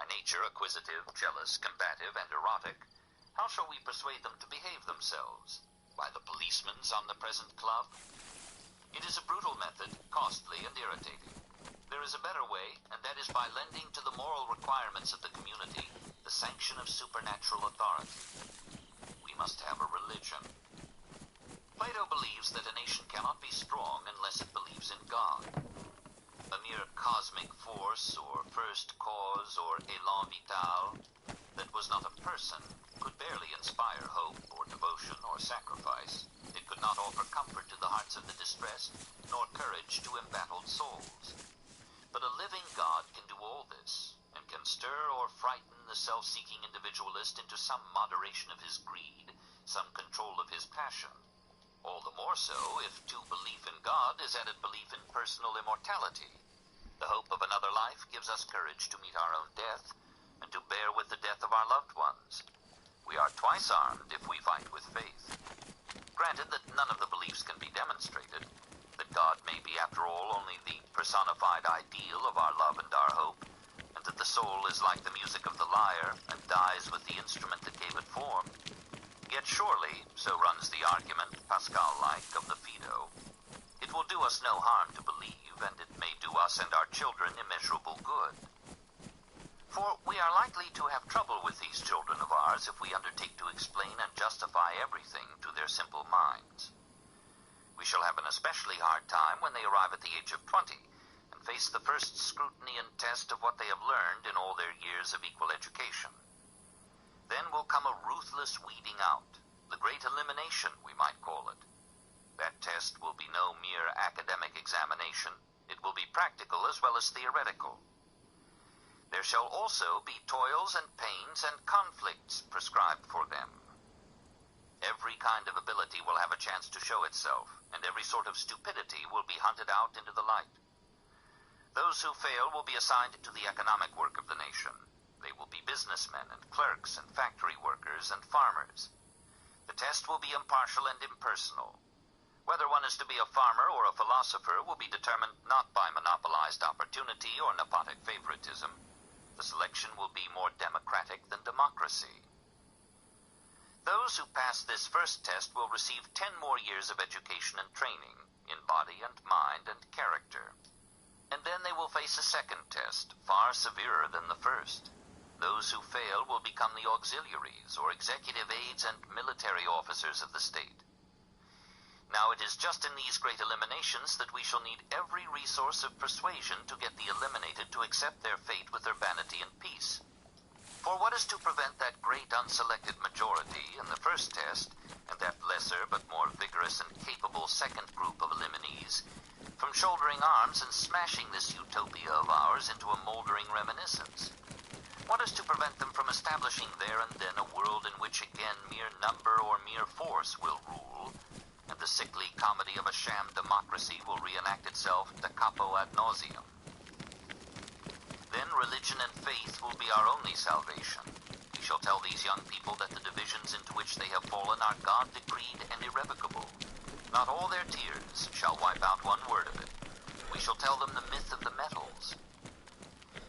by nature acquisitive, jealous, combative, and erotic, how shall we persuade them to behave themselves? By the policeman's omnipresent club? It is a brutal method, costly and irritating. There is a better way, and that is by lending to the moral requirements of the community the sanction of supernatural authority. We must have a religion. Plato believes that a nation cannot be strong unless it believes in God. A mere cosmic force, or first cause, or élan vital, that was not a person, could barely inspire hope, or devotion, or sacrifice. It could not offer comfort to the hearts of the distressed, nor courage to embattled souls. But a living God can do all this, and can stir or frighten the self-seeking individualist into some moderation of his greed, some control of his passion. All the more so if to belief in God is added belief in personal immortality. The hope of another life gives us courage to meet our own death, and to bear with the death of our loved ones. We are twice armed if we fight with faith. Granted that none of the beliefs can be demonstrated, that God may be after all only the personified ideal of our love and our hope, and that the soul is like the music of the lyre, and dies with the instrument that gave it form. Yet surely, so runs the argument, Pascal-like, of the Phaedo, it will do us no harm to believe, and it may do us and our children immeasurable good. For we are likely to have trouble with these children of ours if we undertake to explain and justify everything to their simple minds. We shall have an especially hard time when they arrive at the age of 20, and face the first scrutiny and test of what they have learned in all their years of equal education. Then will come a ruthless weeding out, the great elimination, we might call it. That test will be no mere academic examination. It will be practical as well as theoretical. There shall also be toils and pains and conflicts prescribed for them. Every kind of ability will have a chance to show itself, and every sort of stupidity will be hunted out into the light. Those who fail will be assigned to the economic work of the nation. They will be businessmen and clerks and factory workers and farmers. The test will be impartial and impersonal. Whether one is to be a farmer or a philosopher will be determined not by monopolized opportunity or nepotic favoritism. The selection will be more democratic than democracy. Those who pass this first test will receive 10 more years of education and training in body and mind and character. And then they will face a second test, far severer than the first. Those who fail will become the auxiliaries or executive aides and military officers of the state. Now it is just in these great eliminations that we shall need every resource of persuasion to get the eliminated to accept their fate with their vanity and peace. For what is to prevent that great unselected majority in the first test, and that lesser but more vigorous and capable second group of eliminees, from shouldering arms and smashing this utopia of ours into a moldering reminiscence? What is to prevent them from establishing there and then a world in which again mere number or mere force will rule, and the sickly comedy of a sham democracy will reenact itself da capo ad nauseam? Then religion and faith will be our only salvation. We shall tell these young people that the divisions into which they have fallen are God-decreed and irrevocable. Not all their tears shall wipe out one word of it. We shall tell them the myth of the metals.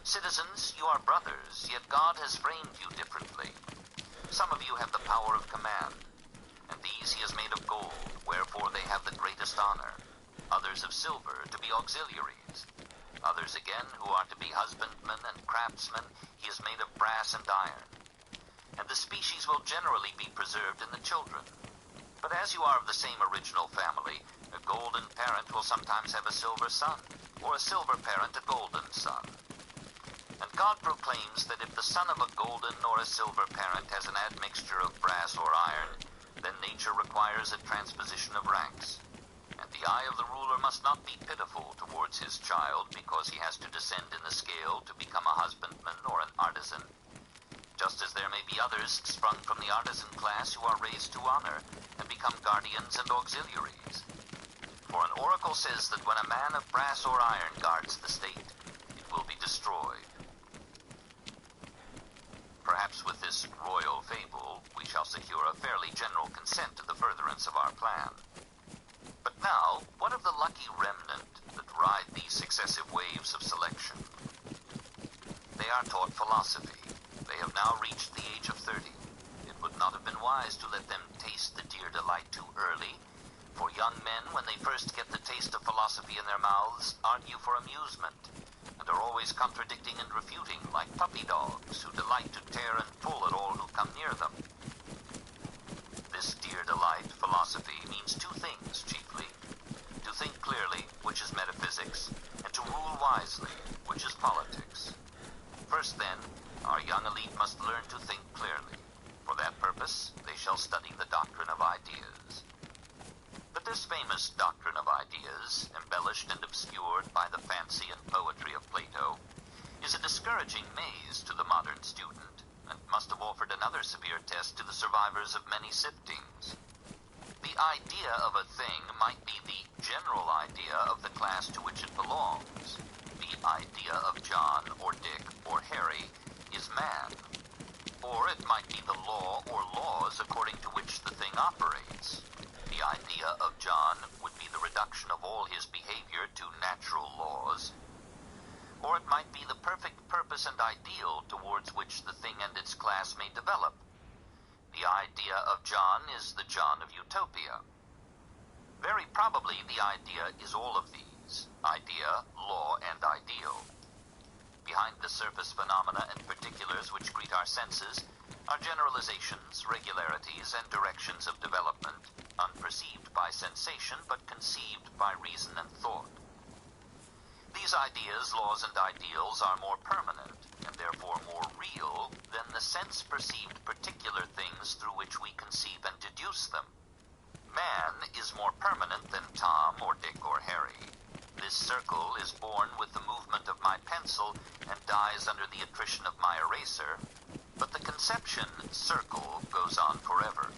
Citizens, you are brothers, yet God has framed you differently. Some of you have the power of command, and these he has made of gold, wherefore they have the greatest honor. Others of silver, to be auxiliaries. Others again, who are to be husbandmen and craftsmen, he has made of brass and iron. And the species will generally be preserved in the children. But as you are of the same original family, a golden parent will sometimes have a silver son, or a silver parent a golden son. And God proclaims that if the son of a golden or a silver parent has an admixture of brass or iron, then nature requires a transposition of ranks. And the eye of the ruler must not be pitiful towards his child because he has to descend in the scale to become a husbandman or an artisan. Just as there may be others sprung from the artisan class who are raised to honor and become guardians and auxiliaries. For an oracle says that when a man of brass or iron guards the state, it will be destroyed. Perhaps with this royal fable, we shall secure a fairly general consent to the furtherance of our plan. But now, what of the lucky remnant that ride these successive waves of selection? They are taught philosophy. They have now reached the age of 30. It would not have been wise to let them taste the dear delight too early, for young men, when they first get the taste of philosophy in their mouths, argue for amusement, and are always contradicting and refuting, like puppy dogs who delight to tear and pull at all who come near them. This dear delight, philosophy, means two things chiefly: to think clearly, which is metaphysics, and to rule wisely, which is politics. First, then, our young elite must learn to think clearly. For that purpose, they shall study the doctrine of ideas. But this famous doctrine of ideas, embellished and obscured by the fancy and poetry of Plato, is a discouraging maze to the modern student, and must have offered another severe test to the survivors of many siftings. The idea of a thing might be the general idea of the class to which it belongs. The idea of John, or Dick, or Harry is man. Or it might be the law or laws according to which the thing operates. The idea of John would be the reduction of all his behavior to natural laws. Or it might be the perfect purpose and ideal towards which the thing and its class may develop. The idea of John is the John of Utopia. Very probably the idea is all of these: idea, law, and ideal. Behind the surface phenomena and particulars which greet our senses are generalizations, regularities, and directions of development, unperceived by sensation but conceived by reason and thought. These ideas, laws, and ideals are more permanent, and therefore more real, than the sense-perceived particular things through which we conceive and deduce them. Man is more permanent than Tom, or Dick, or Harry. This circle is born with the movement of my pencil and dies under the attrition of my eraser, but the conception, circle, goes on forever.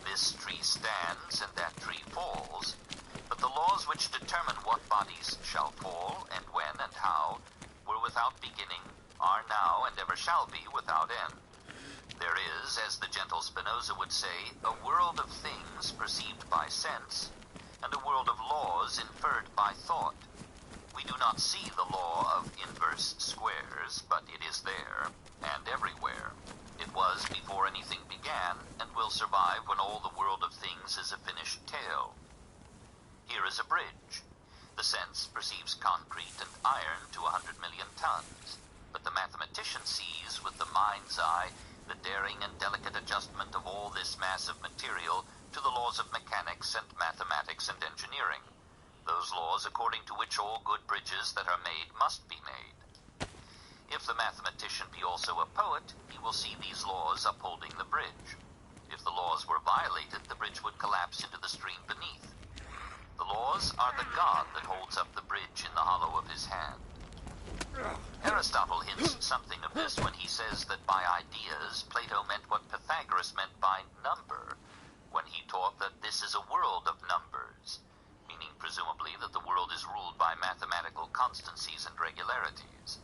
This tree stands and that tree falls, but the laws which determine what bodies shall fall, and when and how, were without beginning, are now, and ever shall be without end. There is, as the gentle Spinoza would say, a world of things perceived by sense, and a world of laws inferred by thought. We do not see the law of inverse squares, but it is there, and everywhere. It was before anything began, and will survive when all the world of things is a finished tale. Here is a bridge. The sense perceives concrete and iron to 100 million tons, but the mathematician sees with the mind's eye the daring and delicate adjustment of all this mass of material to the laws of mechanics and mathematics and engineering, those laws according to which all good bridges that are made must be made. If the mathematician be also a poet, he will see these laws upholding the bridge. If the laws were violated, the bridge would collapse into the stream beneath. The laws are the God that holds up the bridge in the hollow of his hand. Aristotle hints something of this when he says that by ideas, Plato meant what Pythagoras meant by number, when he taught that this is a world of numbers, meaning presumably that the world is ruled by mathematical constancies and regularities.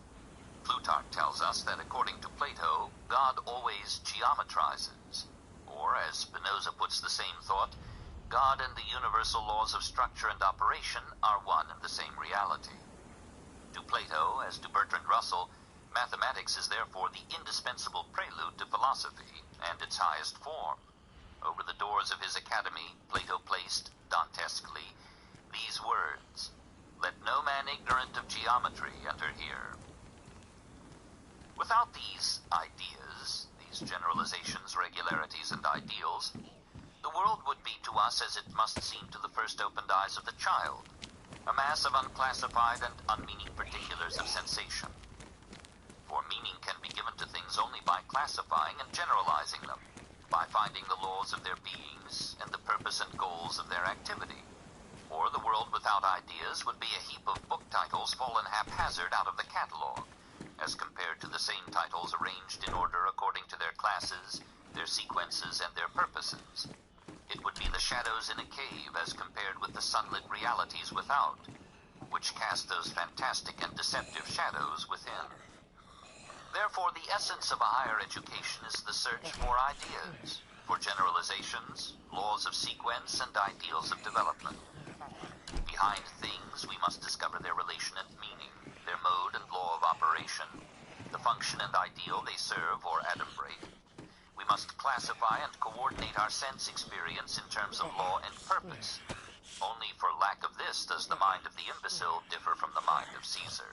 Plutarch tells us that according to Plato, God always geometrizes, or as Spinoza puts the same thought, God and the universal laws of structure and operation are one and the same reality. To Plato, as to Bertrand Russell, mathematics is therefore the indispensable prelude to philosophy, and its highest form. Over the doors of his academy, Plato placed, dantesquely, these words: "Let no man ignorant of geometry enter here." Without these ideas, these generalizations, regularities, and ideals, the world would be to us as it must seem to the first opened eyes of the child, a mass of unclassified and unmeaning particulars of sensation. For meaning can be given to things only by classifying and generalizing them, by finding the laws of their beings and the purpose and goals of their activity. Or the world without ideas would be a heap of book titles fallen haphazard out of the catalog, as compared to the same titles arranged in order according to their classes, their sequences, and their purposes. It would be the shadows in a cave as compared with the sunlit realities without, which cast those fantastic and deceptive shadows within. Therefore, the essence of a higher education is the search for ideas, for generalizations, laws of sequence, and ideals of development. Behind things, we must discover their relation and meaning, their mode and law of operation, the function and ideal they serve or adumbrate. We must classify and coordinate our sense experience in terms of law and purpose. Only for lack of this does the mind of the imbecile differ from the mind of Caesar.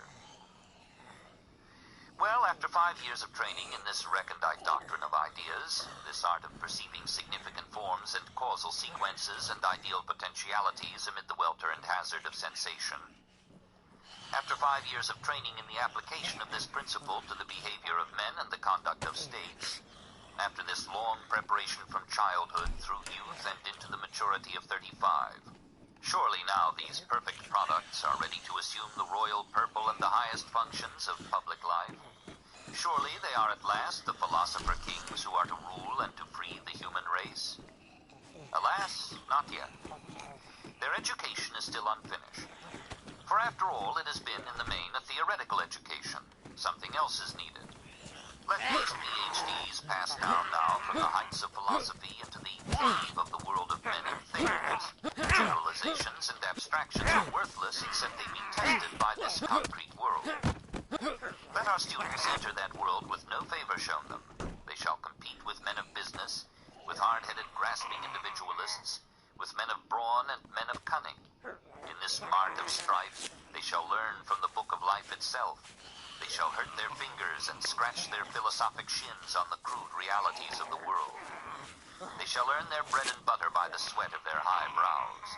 Well, after 5 years of training in this recondite doctrine of ideas, this art of perceiving significant forms and causal sequences and ideal potentialities amid the welter and hazard of sensation, after 5 years of training in the application of this principle to the behavior of men and the conduct of states, after this long preparation from childhood through youth and into the maturity of 35, surely now these perfect products are ready to assume the royal purple and the highest functions of public life. Surely they are at last the philosopher kings who are to rule and to free the human race. Alas, not yet. Their education is still unfinished. For after all, it has been, in the main, a theoretical education. Something else is needed. Let these PhDs pass down now from the heights of philosophy into the cave of the world of men and things. Generalizations and abstractions are worthless except they be tested by this concrete world. Let our students enter that world with no favor shown them. They shall compete with men of business, with hard-headed, grasping individualists, with men of brawn and men of cunning. In this mart of strife, they shall learn from the book of life itself. They shall hurt their fingers and scratch their philosophic shins on the crude realities of the world. They shall earn their bread and butter by the sweat of their high brows.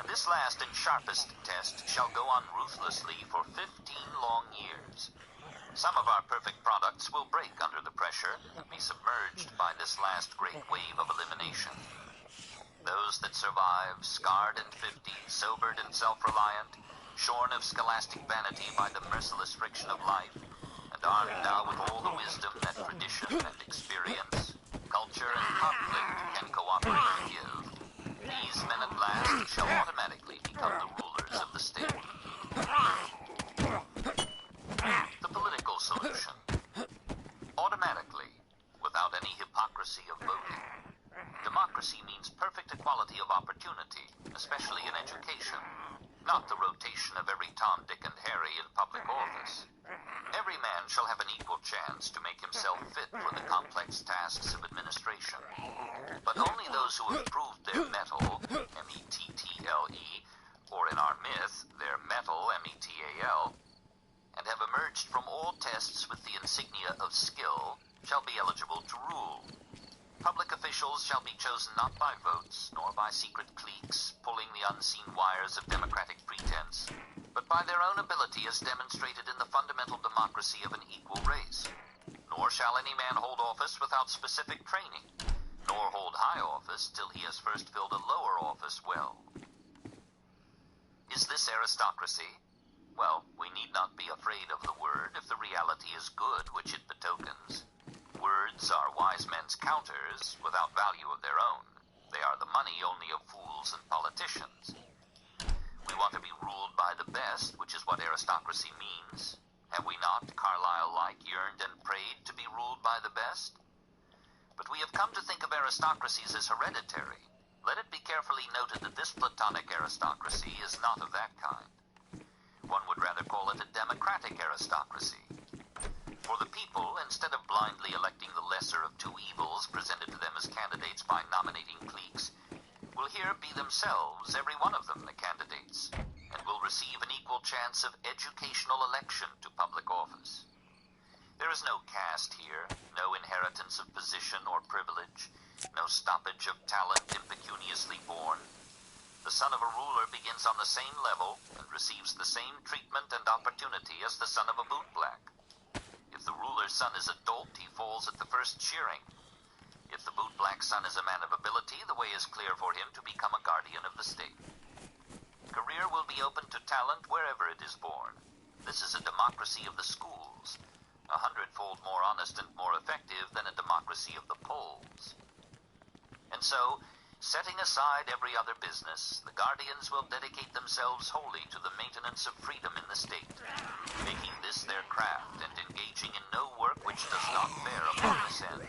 And this last and sharpest test shall go on ruthlessly for 15 long years. Some of our perfect products will break under the pressure, be submerged by this last great wave of elimination. Those that survive, scarred and 50, sobered and self-reliant, shorn of scholastic vanity by the merciless friction of life, and armed now with all the wisdom that tradition and experience, culture and conflict can cooperate to give, these men at last shall automatically become the rulers of the state. The political solution. Automatically, without any hypocrisy of voting. Democracy means perfect equality of opportunity, especially in education, not the rotation of every Tom, Dick, and Harry in public office. Every man shall have an equal chance to make himself fit for the complex tasks of administration. But only those who have proved their mettle, M-E-T-T-L-E, or in our myth, their metal, M-E-T-A-L, and have emerged from all tests with the insignia of skill, shall be eligible to rule. Public officials shall be chosen not by votes, nor by secret cliques pulling the unseen wires of democratic pretense, but by their own ability as demonstrated in the fundamental democracy of an equal race. Nor shall any man hold office without specific training, nor hold high office till he has first filled a lower office well. Is this aristocracy? Well, we need not be afraid of the word if the reality is good which it betokens. Words are wise men's counters, without value of their own. They are the money only of fools and politicians. We want to be ruled by the best, which is what aristocracy means. Have we not, Carlyle-like, yearned and prayed to be ruled by the best? But we have come to think of aristocracies as hereditary. Let it be carefully noted that this Platonic aristocracy is not of that kind. One would rather call it a democratic aristocracy. For the people, instead of blindly electing the lesser of two evils presented to them as candidates by nominating cliques, will here be themselves, every one of them, the candidates, and will receive an equal chance of educational election to public office. There is no caste here, no inheritance of position or privilege, no stoppage of talent impecuniously born. The son of a ruler begins on the same level and receives the same treatment and opportunity as the son of a bootblack. If the ruler's son is a dolt, he falls at the first shearing. If the bootblack son is a man of ability, the way is clear for him to become a guardian of the state. Career will be open to talent wherever it is born. This is a democracy of the schools, 100-fold more honest and more effective than a democracy of the polls. And so, setting aside every other business, the guardians will dedicate themselves wholly to the maintenance of freedom in the state, making this their craft and engaging in no work which does not bear upon this end.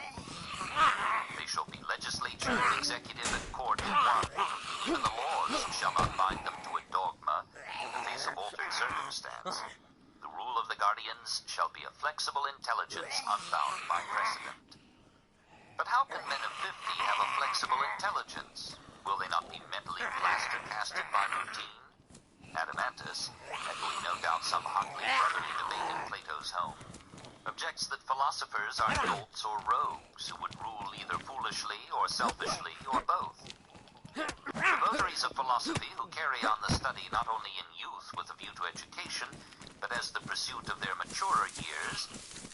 They shall be legislature, executive, and court in one. Even the laws shall not bind them to a dogma in the face of altered circumstance. The rule of the guardians shall be a flexible flexible intelligence unbound by precedent. But how can men of 50 have a flexible intelligence? Will they not be mentally plaster-casted by routine? Adamantus, echoing no doubt some hotly brotherly debate in Plato's home, objects that philosophers are dolts or rogues who would rule either foolishly or selfishly or both. The votaries of philosophy who carry on the study not only in youth with a view to education, but as the pursuit of their maturer years,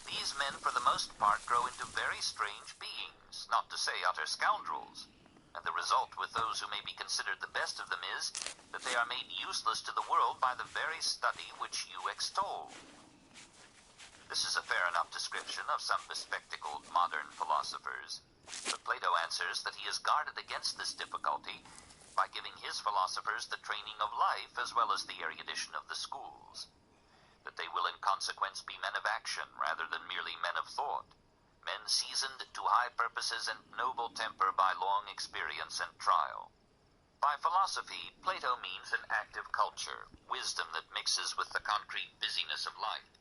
these men for the most part grow into very strange beings, not to say utter scoundrels. And the result with those who may be considered the best of them is that they are made useless to the world by the very study which you extol. This is a fair enough description of some bespectacled modern philosophers, but Plato answers that he is guarded against this difficulty by giving his philosophers the training of life as well as the erudition of the schools, that they will in consequence be men of action rather than merely men of thought, men seasoned to high purposes and noble temper by long experience and trial. By philosophy, Plato means an active culture, wisdom that mixes with the concrete busyness of life.